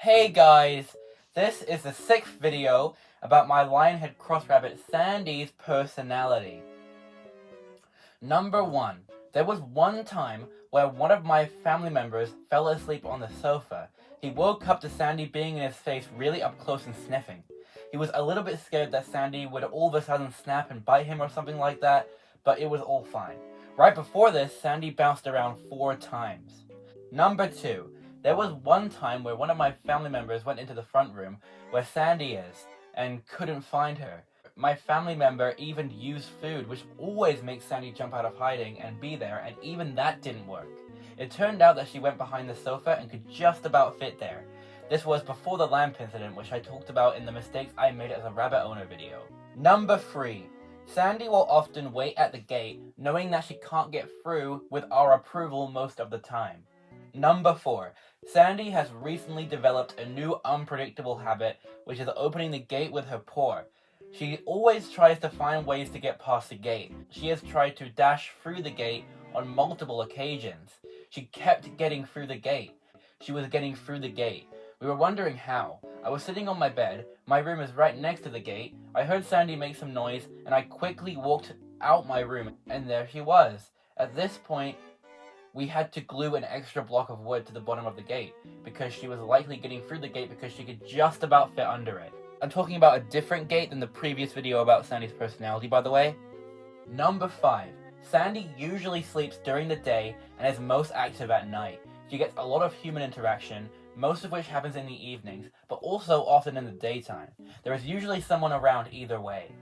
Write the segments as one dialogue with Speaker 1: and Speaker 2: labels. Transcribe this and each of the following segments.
Speaker 1: Hey guys, this is the 6th video about my Lionhead cross rabbit Sandy's personality. Number 1. There was one time where one of my family members fell asleep on the sofa. He woke up to Sandy being in his face really up close and sniffing. He was a little bit scared that Sandy would all of a sudden snap and bite him or something like that, but it was all fine. Right before this, Sandy bounced around 4 times. Number 2. There was one time where one of my family members went into the front room where Sandy is and couldn't find her. My family member even used food, which always makes Sandy jump out of hiding and be there, and even that didn't work. It turned out that she went behind the sofa and could just about fit there. This was before the lamp incident, which I talked about in the mistakes I made as a rabbit owner video. Number 3. Sandy will often wait at the gate, knowing that she can't get through with our approval most of the time. Number 4. Sandy has recently developed a new unpredictable habit, which is opening the gate with her paw. She always tries to find ways to get past the gate. She has tried to dash through the gate on multiple occasions. She kept getting through the gate. She was getting through the gate. We were wondering how. I was sitting on my bed. My room is right next to the gate. I heard Sandy make some noise, and I quickly walked out my room, and there she was. At this point, we had to glue an extra block of wood to the bottom of the gate, because she was likely getting through the gate because she could just about fit under it. I'm talking about a different gate than the previous video about Sandy's personality, by the way. Number 5. Sandy usually sleeps during the day and is most active at night. She gets a lot of human interaction, most of which happens in the evenings, but also often in the daytime. There is usually someone around either way.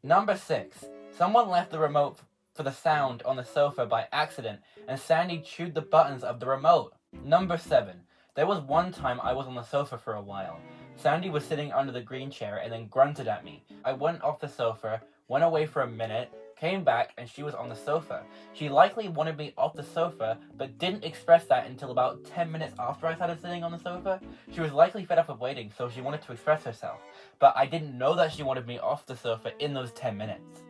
Speaker 1: Number 6. Someone left the remote for the sound on the sofa by accident, and Sandy chewed the buttons of the remote. Number 7. There was one time I was on the sofa for a while. Sandy was sitting under the green chair and then grunted at me. I went off the sofa, went away for a minute, came back, and she was on the sofa. She likely wanted me off the sofa, but didn't express that until about 10 minutes after I started sitting on the sofa. She was likely fed up of waiting, so she wanted to express herself, but I didn't know that she wanted me off the sofa in those 10 minutes.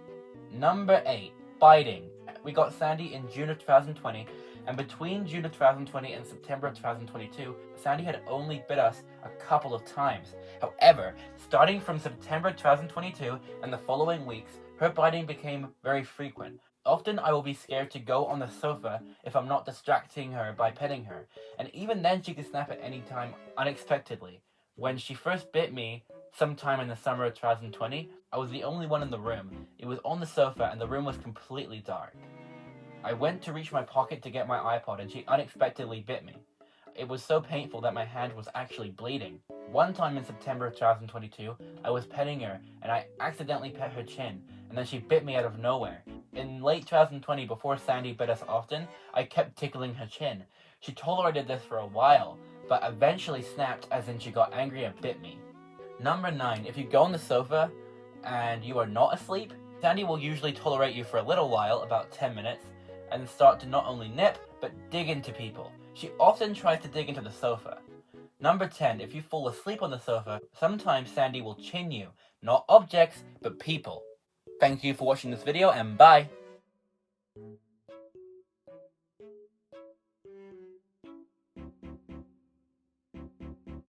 Speaker 1: Number 8. Biting. We got Sandy in June of 2020, and between June of 2020 and September of 2022, Sandy had only bit us a couple of times. However, starting from September 2022 and the following weeks, her biting became very frequent. Often I will be scared to go on the sofa if I'm not distracting her by petting her, and even then she could snap at any time unexpectedly. When she first bit me, sometime in the summer of 2020, I was the only one in the room. It was on the sofa and the room was completely dark. I went to reach my pocket to get my iPod and she unexpectedly bit me. It was so painful that my hand was actually bleeding. One time in September of 2022, I was petting her and I accidentally pet her chin, and then she bit me out of nowhere. In late 2020, before Sandy bit us often, I kept tickling her chin. She tolerated this for a while, but eventually snapped, as in she got angry and bit me. Number 9. If you go on the sofa and you are not asleep, Sandy will usually tolerate you for a little while, about 10 minutes, and start to not only nip, but dig into people. She often tries to dig into the sofa. Number 10. If you fall asleep on the sofa, sometimes Sandy will chin you. Not objects, but people. Thank you for watching this video, and bye!